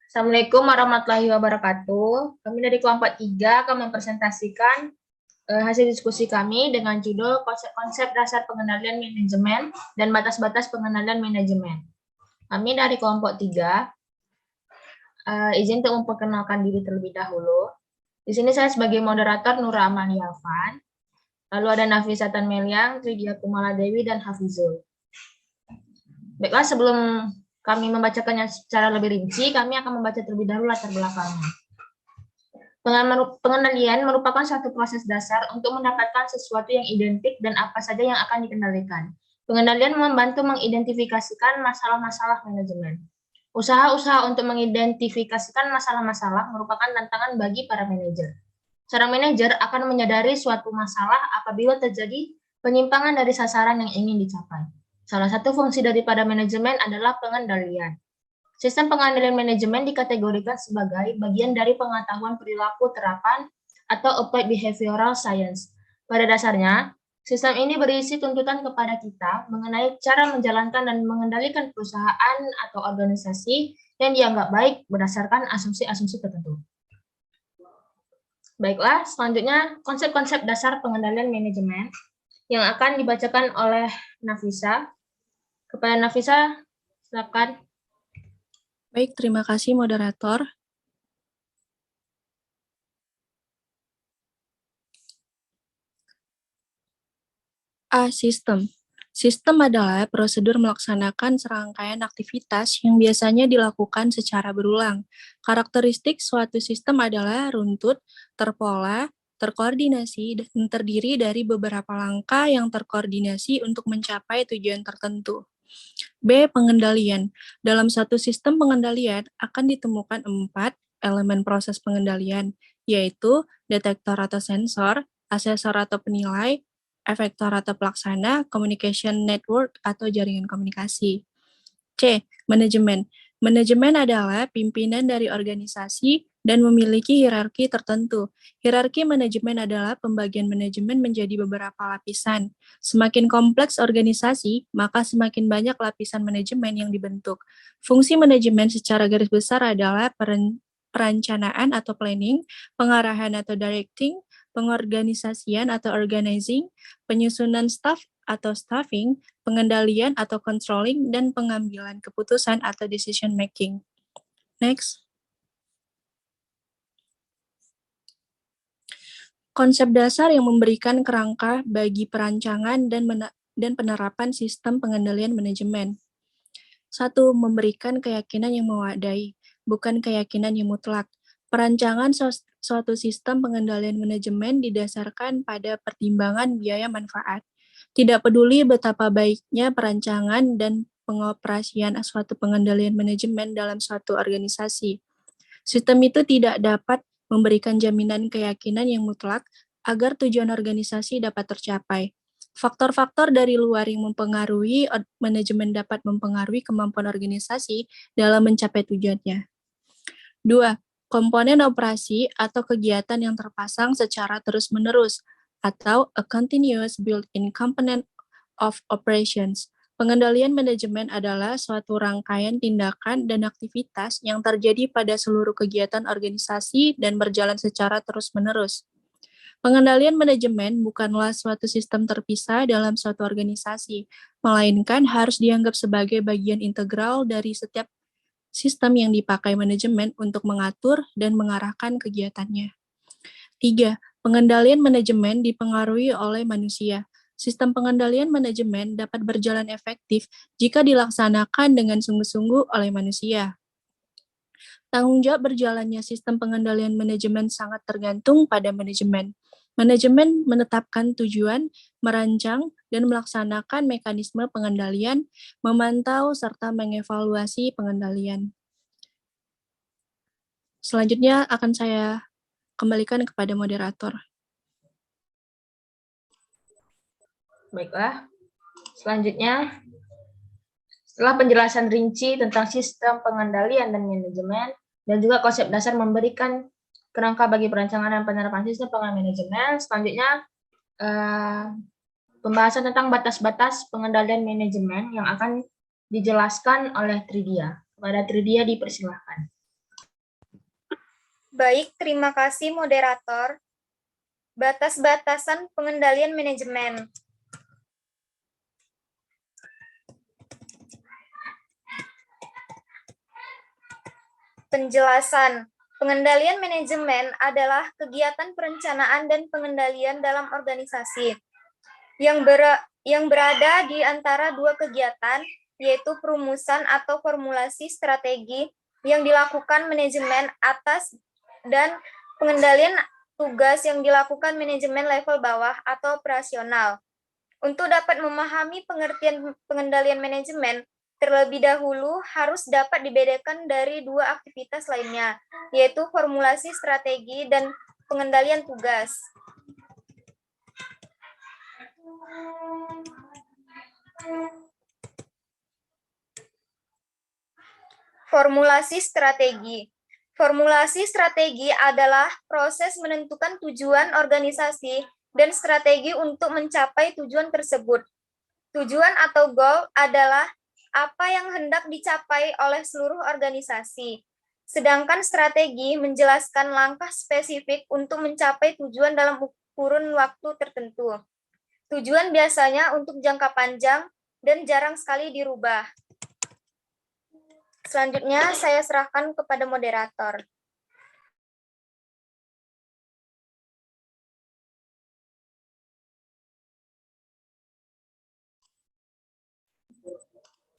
Assalamualaikum warahmatullahi wabarakatuh. Kami dari kelompok 3 akan mempresentasikan hasil diskusi kami dengan judul konsep dasar pengendalian manajemen dan batas-batas pengendalian manajemen. Kami dari kelompok 3 izin untuk memperkenalkan diri terlebih dahulu. Di sini saya sebagai moderator Nura Amalia Van, lalu ada Nafisa Tanmeliang, Tridia Kumala Dewi, dan Hafizul. Baiklah, sebelum kami membacakannya secara lebih rinci, kami akan membaca terlebih dahulu latar belakangnya. Pengendalian merupakan satu proses dasar untuk mendapatkan sesuatu yang identik dan apa saja yang akan dikendalikan. Pengendalian membantu mengidentifikasikan masalah-masalah manajemen. Usaha-usaha untuk mengidentifikasikan masalah-masalah merupakan tantangan bagi para manajer. Seorang manajer akan menyadari suatu masalah apabila terjadi penyimpangan dari sasaran yang ingin dicapai. Salah satu fungsi daripada manajemen adalah pengendalian. Sistem pengendalian manajemen dikategorikan sebagai bagian dari pengetahuan perilaku terapan atau applied behavioral science. Pada dasarnya, sistem ini berisi tuntutan kepada kita mengenai cara menjalankan dan mengendalikan perusahaan atau organisasi yang dianggap baik berdasarkan asumsi-asumsi tertentu. Baiklah, selanjutnya konsep-konsep dasar pengendalian manajemen yang akan dibacakan oleh Nafisa. Kepada Nafisa, silakan. Baik, terima kasih moderator. A. Sistem. Sistem adalah prosedur melaksanakan serangkaian aktivitas yang biasanya dilakukan secara berulang. Karakteristik suatu sistem adalah runtut, terpola, terkoordinasi, dan terdiri dari beberapa langkah yang terkoordinasi untuk mencapai tujuan tertentu. B. Pengendalian. Dalam satu sistem pengendalian akan ditemukan 4 elemen proses pengendalian, yaitu detektor atau sensor, asesor atau penilai, efektor atau pelaksana, communication network atau jaringan komunikasi. C. Manajemen. Manajemen adalah pimpinan dari organisasi dan memiliki hierarki tertentu. Hierarki manajemen adalah pembagian manajemen menjadi beberapa lapisan. Semakin kompleks organisasi, maka semakin banyak lapisan manajemen yang dibentuk. Fungsi manajemen secara garis besar adalah perencanaan atau planning, pengarahan atau directing, pengorganisasian atau organizing, penyusunan staff atau staffing, pengendalian atau controlling, dan pengambilan keputusan atau decision making. Next. Konsep dasar yang memberikan kerangka bagi perancangan dan penerapan sistem pengendalian manajemen. 1. Memberikan keyakinan yang mewadai, bukan keyakinan yang mutlak. Perancangan suatu sistem pengendalian manajemen didasarkan pada pertimbangan biaya manfaat. Tidak peduli betapa baiknya perancangan dan pengoperasian suatu pengendalian manajemen dalam suatu organisasi. Sistem itu tidak dapat memberikan jaminan keyakinan yang mutlak agar tujuan organisasi dapat tercapai. Faktor-faktor dari luar yang mempengaruhi manajemen dapat mempengaruhi kemampuan organisasi dalam mencapai tujuannya. 2. Komponen operasi atau kegiatan yang terpasang secara terus-menerus atau a continuous built-in component of operations. Pengendalian manajemen adalah suatu rangkaian tindakan dan aktivitas yang terjadi pada seluruh kegiatan organisasi dan berjalan secara terus-menerus. Pengendalian manajemen bukanlah suatu sistem terpisah dalam suatu organisasi, melainkan harus dianggap sebagai bagian integral dari setiap sistem yang dipakai manajemen untuk mengatur dan mengarahkan kegiatannya. 3. Pengendalian manajemen dipengaruhi oleh manusia. Sistem pengendalian manajemen dapat berjalan efektif jika dilaksanakan dengan sungguh-sungguh oleh manusia. Tanggung jawab berjalannya sistem pengendalian manajemen sangat tergantung pada manajemen. Manajemen menetapkan tujuan, merancang, dan melaksanakan mekanisme pengendalian, memantau, serta mengevaluasi pengendalian. Selanjutnya akan saya kembalikan kepada moderator. Baiklah, selanjutnya setelah penjelasan rinci tentang sistem pengendalian dan manajemen dan juga konsep dasar memberikan kerangka bagi perancangan dan penerapan sistem pengendalian manajemen, selanjutnya pembahasan tentang batas-batas pengendalian manajemen yang akan dijelaskan oleh Tridia. Kepada Tridia dipersilahkan. Baik, terima kasih moderator. Batas-batasan pengendalian manajemen. Penjelasan. Pengendalian manajemen adalah kegiatan perencanaan dan pengendalian dalam organisasi yang berada di antara dua kegiatan, yaitu perumusan atau formulasi strategi yang dilakukan manajemen atas dan pengendalian tugas yang dilakukan manajemen level bawah atau operasional. Untuk dapat memahami pengertian pengendalian manajemen, terlebih dahulu harus dapat dibedakan dari dua aktivitas lainnya, yaitu formulasi strategi dan pengendalian tugas. Formulasi strategi. Formulasi strategi adalah proses menentukan tujuan organisasi dan strategi untuk mencapai tujuan tersebut. Tujuan atau goal adalah apa yang hendak dicapai oleh seluruh organisasi. Sedangkan strategi menjelaskan langkah spesifik untuk mencapai tujuan dalam kurun waktu tertentu. Tujuan biasanya untuk jangka panjang dan jarang sekali dirubah. Selanjutnya, saya serahkan kepada moderator.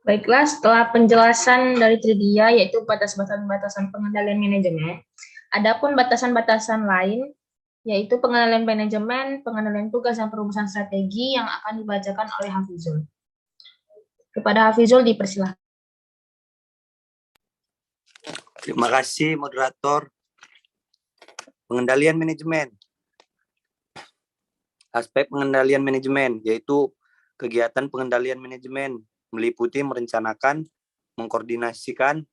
Baiklah, setelah penjelasan dari Tridia, yaitu batasan-batasan pengendalian manajemen, adapun batasan-batasan lain, yaitu pengendalian manajemen, pengendalian tugas, dan perumusan strategi yang akan dibacakan oleh Hafizul. Kepada Hafizul dipersilahkan. Terima kasih, moderator. Pengendalian manajemen. Aspek pengendalian manajemen, yaitu kegiatan pengendalian manajemen, meliputi merencanakan, mengkoordinasikan,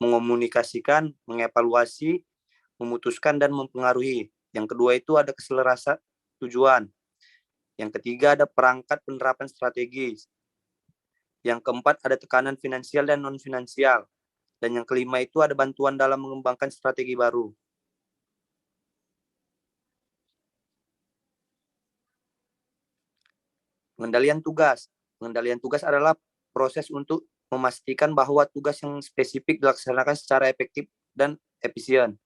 mengomunikasikan, mengevaluasi, memutuskan, dan mempengaruhi. Yang kedua itu ada keselarasan tujuan. Yang ketiga ada perangkat penerapan strategi. Yang keempat ada tekanan finansial dan non-finansial. Dan yang kelima itu ada bantuan dalam mengembangkan strategi baru. Pengendalian tugas. Pengendalian tugas adalah proses untuk memastikan bahwa tugas yang spesifik dilaksanakan secara efektif dan efisien.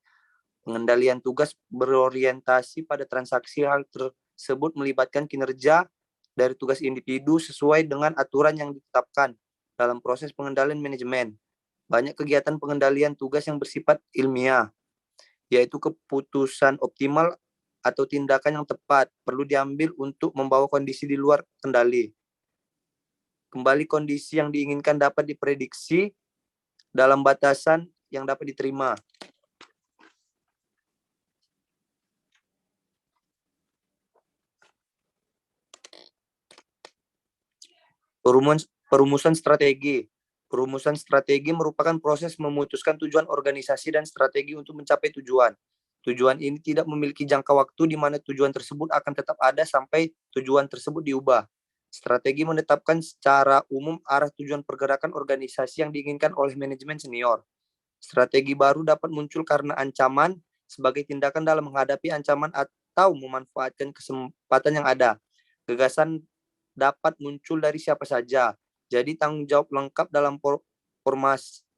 Pengendalian tugas berorientasi pada transaksi. Hal tersebut melibatkan kinerja dari tugas individu sesuai dengan aturan yang ditetapkan dalam proses pengendalian manajemen. Banyak kegiatan pengendalian tugas yang bersifat ilmiah, yaitu keputusan optimal atau tindakan yang tepat perlu diambil untuk membawa kondisi di luar kendali. Kembali kondisi yang diinginkan dapat diprediksi dalam batasan yang dapat diterima. Perumusan strategi. Perumusan strategi merupakan proses memutuskan tujuan organisasi dan strategi untuk mencapai tujuan. Tujuan ini tidak memiliki jangka waktu di mana tujuan tersebut akan tetap ada sampai tujuan tersebut diubah. Strategi menetapkan secara umum arah tujuan pergerakan organisasi yang diinginkan oleh manajemen senior. Strategi baru dapat muncul karena ancaman sebagai tindakan dalam menghadapi ancaman atau memanfaatkan kesempatan yang ada. Gagasan dapat muncul dari siapa saja. Jadi tanggung jawab lengkap dalam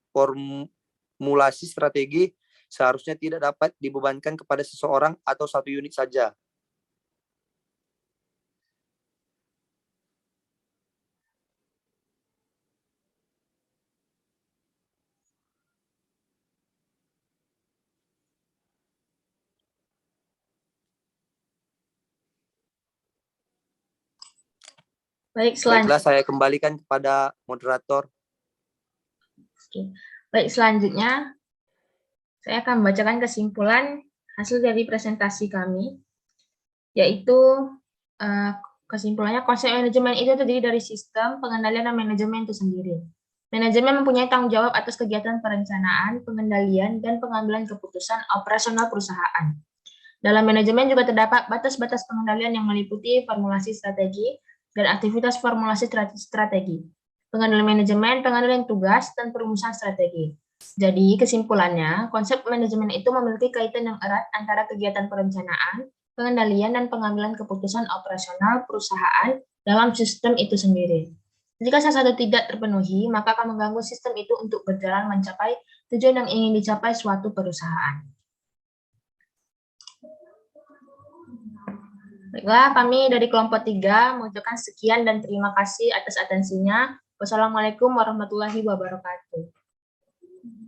formulasi strategi seharusnya tidak dapat dibebankan kepada seseorang atau satu unit saja. Baiklah, saya kembalikan kepada moderator. Oke. Baik, selanjutnya saya akan membacakan kesimpulan hasil dari presentasi kami, yaitu kesimpulannya konsep manajemen itu terdiri dari sistem, pengendalian, dan manajemen itu sendiri. Manajemen mempunyai tanggung jawab atas kegiatan perencanaan, pengendalian, dan pengambilan keputusan operasional perusahaan. Dalam manajemen juga terdapat batas-batas pengendalian yang meliputi formulasi strategi dan aktivitas formulasi strategi, pengendalian manajemen, pengendalian tugas, dan perumusan strategi. Jadi, kesimpulannya, konsep manajemen itu memiliki kaitan yang erat antara kegiatan perencanaan, pengendalian, dan pengambilan keputusan operasional perusahaan dalam sistem itu sendiri. Jika salah satu tidak terpenuhi, maka akan mengganggu sistem itu untuk berjalan mencapai tujuan yang ingin dicapai suatu perusahaan. Baiklah, kami dari kelompok 3 mengucapkan sekian dan terima kasih atas atensinya. Wassalamualaikum warahmatullahi wabarakatuh.